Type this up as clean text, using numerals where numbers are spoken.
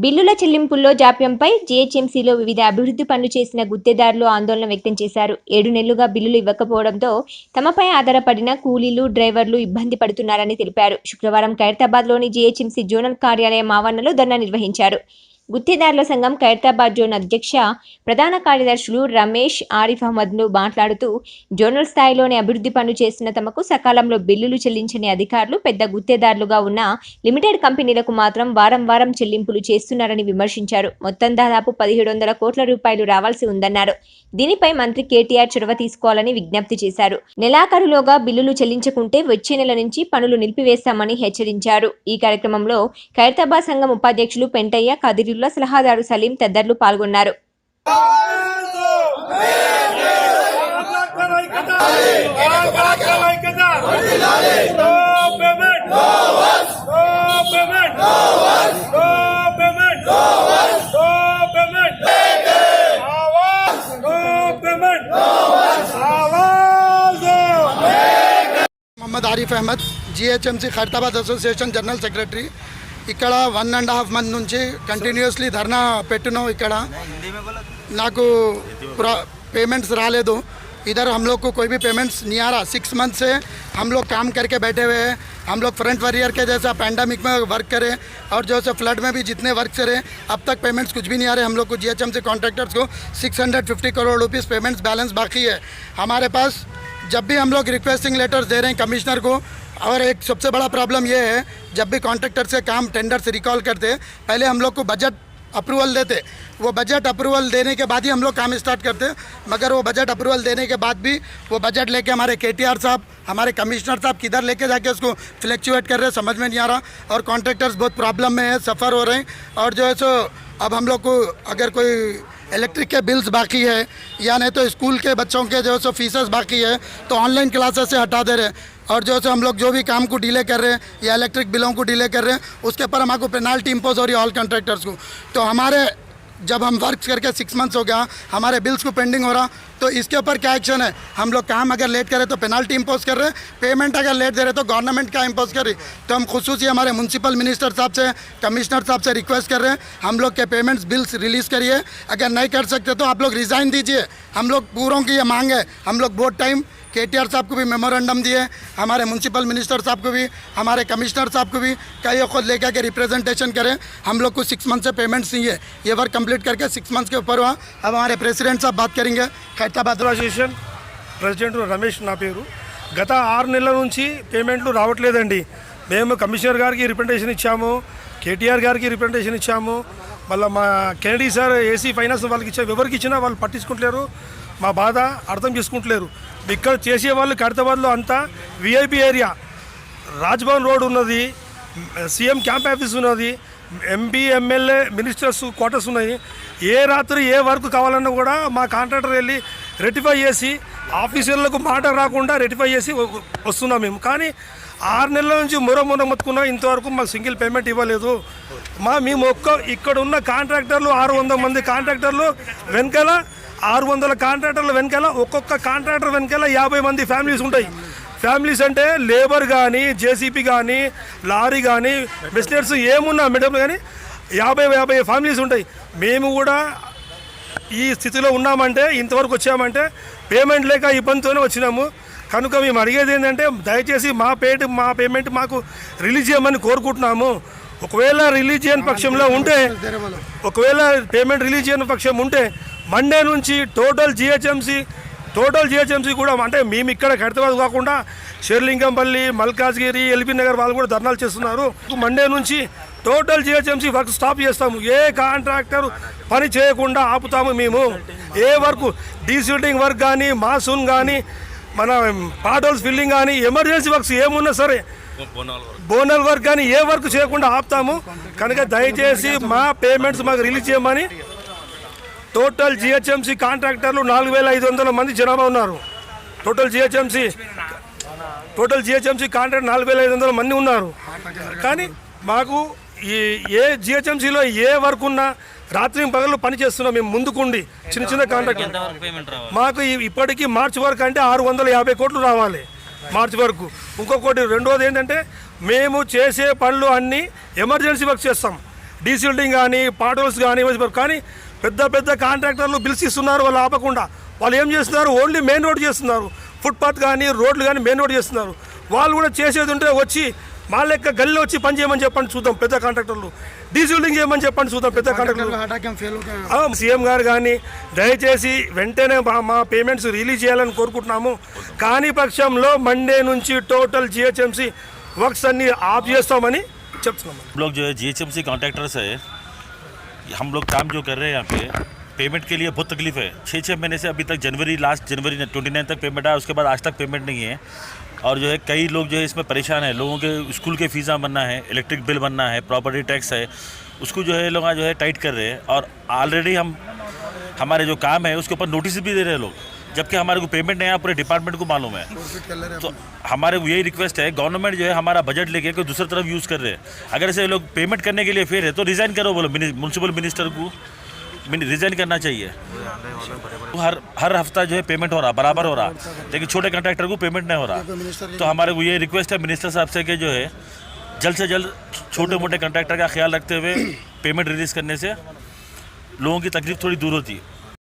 బిల్లుల చెల్లింపుల్లో జాప్యంపై జీహెచ్ఎంసీలో వివిధ అభివృద్ధి పనులు చేసిన గుత్తేదారులు ఆందోళన వ్యక్తం చేశారు. 7 నెలలుగా బిల్లులు ఇవ్వకపోవడంతో తమపై ఆధారపడిన కూలీలు, డ్రైవర్లు ఇబ్బంది పడుతున్నారని తెలిపారు. శుక్రవారం ఖైరతాబాద్లోని జీహెచ్ఎంసీ జోనల్ కార్యాలయం ఆవరణలో ధర్నా నిర్వహించారు. గుత్తేదారుల సంఘం ఖైరతాబాద్ జోన్ అధ్యక్ష, ప్రధాన కార్యదర్శులు రమేష్, ఆరిఫ్ అహ్మద్లు మాట్లాడుతూ, జోనల్ స్థాయిలోని అభివృద్ధి పనులు చేస్తున్న తమకు సకాలంలో బిల్లులు చెల్లించని అధికారులు పెద్ద గుత్తేదారులుగా ఉన్న లిమిటెడ్ కంపెనీలకు మాత్రం వారం వారం చెల్లింపులు చేస్తున్నారని విమర్శించారు. మొత్తం దాదాపు 1700 కోట్ల రూపాయలు రావాల్సి ఉందన్నారు. దీనిపై మంత్రి కేటీఆర్ చొరవ తీసుకోవాలని విజ్ఞప్తి చేశారు. నెలాఖరులోగా బిల్లులు చెల్లించకుంటే వచ్చే నెల నుంచి పనులు నిలిపివేస్తామని హెచ్చరించారు. ఈ కార్యక్రమంలో ఖైరతాబాద్ సంఘం ఉపాధ్యక్షులు పెంటయ్య, కదిరి సలహాదారు సలీం తదితరులు పాల్గొన్నారు. Mohammad Arif Ahmed, GHMC Khairatabad association general secretary. ఇక్కడ 1.5 మంత్ నుంచి కంటిన్యూస్లీ ధర్నా పెట్టినాం. ఇక్కడ నాకు पेमेंट्स రాలేదు. इधर हम लोग को कोई भी पेमेंट्स नहीं आ रहा. 6 मंथ से हम लोग काम करके बैठे हुए हैं. हम लोग फ्रंट वॉरियर के जैसा पैंडमिक में वर्क करें और जो है फ्लड में भी जितने वर्क करें, अब तक पेमेंट्स कुछ भी नहीं आ रहे. हम लोग को जीएचएमसी कॉन्ट्रैक्टर्स को 650 करोड़ रुपीज़ पेमेंट्स बैलेंस बाकी है हमारे पास. जब भी हम लोग रिक्वेस्टिंग लेटर्स दे रहे हैं कमिश्नर को. और एक सबसे बड़ा प्रॉब्लम ये है, जब भी कॉन्ट्रैक्टर से काम टेंडर से रिकॉल करते पहले हम लोग को बजट अप्रूवल देते. वो बजट अप्रूवल देने के बाद ही हम लोग काम स्टार्ट करते. मगर वो बजट अप्रूवल देने के बाद भी वो बजट लेके हमारे केटीआर साहब, हमारे कमिश्नर साहब किधर लेके जाके उसको फ्लैक्चुएट कर रहे हैं, समझ में नहीं आ रहा. और कॉन्ट्रैक्टर्स बहुत प्रॉब्लम में है, सफ़र हो रहे हैं. और जो है सो अब हम लोग को अगर कोई इलेक्ट्रिक के बिल्स बाकी है या नहीं तो स्कूल के बच्चों के जो है सो फीसेस बाकी है तो ऑनलाइन क्लासेस से हटा दे रहे हैं. और जो है हम लोग जो भी काम को डिले कर रहे हैं या इलेक्ट्रिक बिलों को डिले कर रहे हैं उसके ऊपर हमको पेनाल्टी इम्पोज हो रही है ऑल कॉन्ट्रैक्टर्स को. तो हमारे जब हम वर्क करके 6 मंथ्स हो गया, हमारे बिल्स को पेंडिंग हो रहा. तो इसके ऊपर क्या एक्शन है? हम लोग काम अगर लेट करें तो पेनाल्टी इम्पोज कर रहे हैं, पेमेंट अगर लेट दे रहे तो गवर्नमेंट क्या इम्पोज कर रही. तो हम खुसूसी हमारे म्यूनसिपल मिनिस्टर साहब से, कमिश्नर साहब से रिक्वेस्ट कर रहे हैं, हम लोग के पेमेंट्स बिल्स रिलीज़ करिए. अगर नहीं कर सकते तो आप लोग रिज़ाइन दीजिए. हम लोग पूरों की ये मांग है. हम लोग बहुत टाइम केटीआर साहब को भी मेमोरेंडम दिए, हमारे म्यूनसिपल मिनिस्टर साहब को भी, हमारे कमिश्नर साहब को भी कई खुद लेकर के रिप्रेजेंटेशन करें. हम लोग को 6 मंथ से पेमेंट्स नहीं है. ये वर्क कंप्लीट करके 6 मंथ्स के ऊपर हुआ. अब हमारे प्रेसिडेंट साहब बात करेंगे. ఖైరతాబాద్ అసోసియేషన్ ప్రెసిడెంట్ రమేష్ నా పేరు. గత 6 నెలల నుంచి పేమెంట్లు రావట్లేదండి. మేము కమిషనర్ గారికి రిప్రజెంటేషన్ ఇచ్చాము, కేటీఆర్ గారికి రిప్రజెంటేషన్ ఇచ్చాము, మళ్ళీ మా కెనడీ సార్ ఏసీ ఫైనాన్స్ వాళ్ళకి ఇచ్చాము. ఎవరికి ఇచ్చినా వాళ్ళు పట్టించుకుంటలేరు, మా బాధ అర్థం చేసుకుంటలేరు. ఇక్కడ చేసేవాళ్ళు ఖైరతాబాద్లో అంతా విఐపి ఏరియా, రాజ్భవన్ రోడ్ ఉన్నది, సీఎం క్యాంప్ ఆఫీస్ ఉన్నది, ఎంపీ ఎమ్మెల్యే మినిస్టర్స్ క్వార్టర్స్ ఉన్నాయి. ఏ రాత్రి ఏ వర్క్ కావాలన్నా కూడా మా కాంట్రాక్టర్ వెళ్ళి రెటిఫై చేసి ఆఫీసర్లకు మాట రాకుండా రెటిఫై చేసి వస్తున్నాం మేము. కానీ 6 నెలల నుంచి మొన్న మొత్తుకున్నా ఇంతవరకు మాకు సింగిల్ పేమెంట్ ఇవ్వలేదు. మేము ఇక్కడ ఉన్న కాంట్రాక్టర్లు 600 మంది కాంట్రాక్టర్లు వెనకాల 600 కాంట్రాక్టర్ల వెనకాల ఒక్కొక్క కాంట్రాక్టర్ వెనకాల 50 మంది ఫ్యామిలీస్ ఉంటాయి. ఫ్యామిలీస్ అంటే లేబర్ కానీ, జేసీపీ కానీ, లారీ కానీ, బిజినెస్ ఏమున్నా మేడం కానీ 50 ఫ్యామిలీస్ ఉంటాయి. మేము కూడా ఈ స్థితిలో ఉన్నామంటే, ఇంతవరకు వచ్చామంటే పేమెంట్ లేక ఇబ్బందితోనే వచ్చినాము. కనుక మేము అడిగేది ఏంటంటే దయచేసి మా పేమెంట్ మాకు రిలీజ్ చేయమని కోరుకుంటున్నాము. ఒకవేళ రిలీజ్ చేయని పక్షంలో ఉంటే, ఒకవేళ పేమెంట్ రిలీజ్ చేయని పక్షం ఉంటే మండే నుంచి టోటల్ జిహెచ్ఎంసీ కూడా, అంటే మేము ఇక్కడ ఖైరతాబాద్ కాకుండా షేర్లింగంపల్లి, మల్కాజ్గిరి, ఎల్బీ నగర్ వాళ్ళు కూడా ధర్నాలు చేస్తున్నారు. మండే నుంచి టోటల్ జిహెచ్ఎంసీ వర్క్ స్టాప్ చేస్తాము. ఏ కాంట్రాక్టర్ పని చేయకుండా ఆపుతాము మేము. ఏ వర్క్, డీసిల్టింగ్ వర్క్ కానీ, మాసూన్ కానీ, మన పాటోల్స్ ఫిల్లింగ్ కానీ, ఎమర్జెన్సీ వర్క్స్ ఏమున్నా సరే, బోనల్ వర్క్ కానీ ఏ వర్క్ చేయకుండా ఆపుతాము. కనుక దయచేసి మా పేమెంట్స్ మాకు రిలీజ్ చేయమని. టోటల్ జిహెచ్ఎంసీ కాంట్రాక్టర్లు 4500 మంది జనాభా ఉన్నారు. టోటల్ జిహెచ్ఎంసీ కాంట్రాక్టర్ 4500 మంది ఉన్నారు. కానీ మాకు ఏ జిహెచ్ఎంసీలో ఏ వర్క్ ఉన్నా రాత్రి పగలు పని చేస్తున్నాం మేము ముందుకుండి. చిన్న కాంట్రాక్టర్ మాకు ఇప్పటికీ మార్చి వరకు అంటే 650 కోట్లు రావాలి మార్చి వరకు. ఇంకొకటి రెండోది ఏంటంటే మేము చేసే పనులు అన్నీ ఎమర్జెన్సీ వర్క్ చేస్తాం. డీసిల్డింగ్ కానీ పాటోల్స్ కానీ కానీ పెద్ద పెద్ద కాంట్రాక్టర్లు బిల్స్ ఇస్తున్నారు వాళ్ళు ఆపకుండా. వాళ్ళు ఏం చేస్తున్నారు, ఓన్లీ మెయిన్ రోడ్ చేస్తున్నారు. ఫుట్పాత్ కానీ రోడ్లు కానీ మెయిన్ రోడ్ చేస్తున్నారు. వాళ్ళు కూడా చేసేది ఉంటే వచ్చి మా లెక్క గల్లీలో వచ్చి పని చేయమని చెప్పండి చూద్దాం పెద్ద కాంట్రాక్టర్లు. డీసిల్డింగ్ చేయమని చెప్పండి చూద్దాం పెద్ద కాంట్రాక్టర్లు. సీఎం గారు కానీ దయచేసి వెంటనే మా పేమెంట్స్ రిలీజ్ చేయాలని కోరుకుంటున్నాము. కానీ పక్షంలో మండే నుంచి టోటల్ జిహెచ్ఎంసీ వర్క్స్ అన్ని ఆఫ్ చేస్తామని చెప్తున్నాం. हम लोग जो है जीएचएमसी कॉन्ट्रैक्टर्स है, हम लोग काम जो कर रहे हैं यहाँ पे पेमेंट के लिए बहुत तकलीफ है. 6 महीने से अभी तक लास्ट जनवरी 29 तक पेमेंट आया, उसके बाद आज तक पेमेंट नहीं है. और जो है कई लोग जो है इसमें परेशान है. लोगों के स्कूल के फीसा बनना है, इलेक्ट्रिक बिल बनना है, प्रॉपर्टी टैक्स है, उसको जो है लोग जो है टाइट कर रहे हैं. और ऑलरेडी हमारे जो काम है उसके ऊपर नोटिस भी दे रहे हैं लोग, जबकि हमारे को पेमेंट नहीं आया, पूरे डिपार्टमेंट को मालूम है. तो हमारे को यही रिक्वेस्ट है, गवर्नमेंट जो है हमारा बजट लेके कोई दूसरी तरफ यूज़ कर रहे हैं. अगर ऐसे लोग पेमेंट करने के लिए फेर है तो रिज़ाइन करो, बोलो म्यूनसिपल मिनिस्टर को रिज़ाइन करना चाहिए. हर हफ्ता जो है पेमेंट हो रहा, बराबर हो रहा, लेकिन छोटे कॉन्ट्रैक्टर को पेमेंट नहीं हो रहा. तो हमारे को ये रिक्वेस्ट है मिनिस्टर साहब से कि जो है जल्द से जल्द छोटे मोटे कॉन्ट्रैक्टर का ख्याल रखते हुए पेमेंट रिलीज़ करने से लोगों की तकलीफ थोड़ी दूर होती है.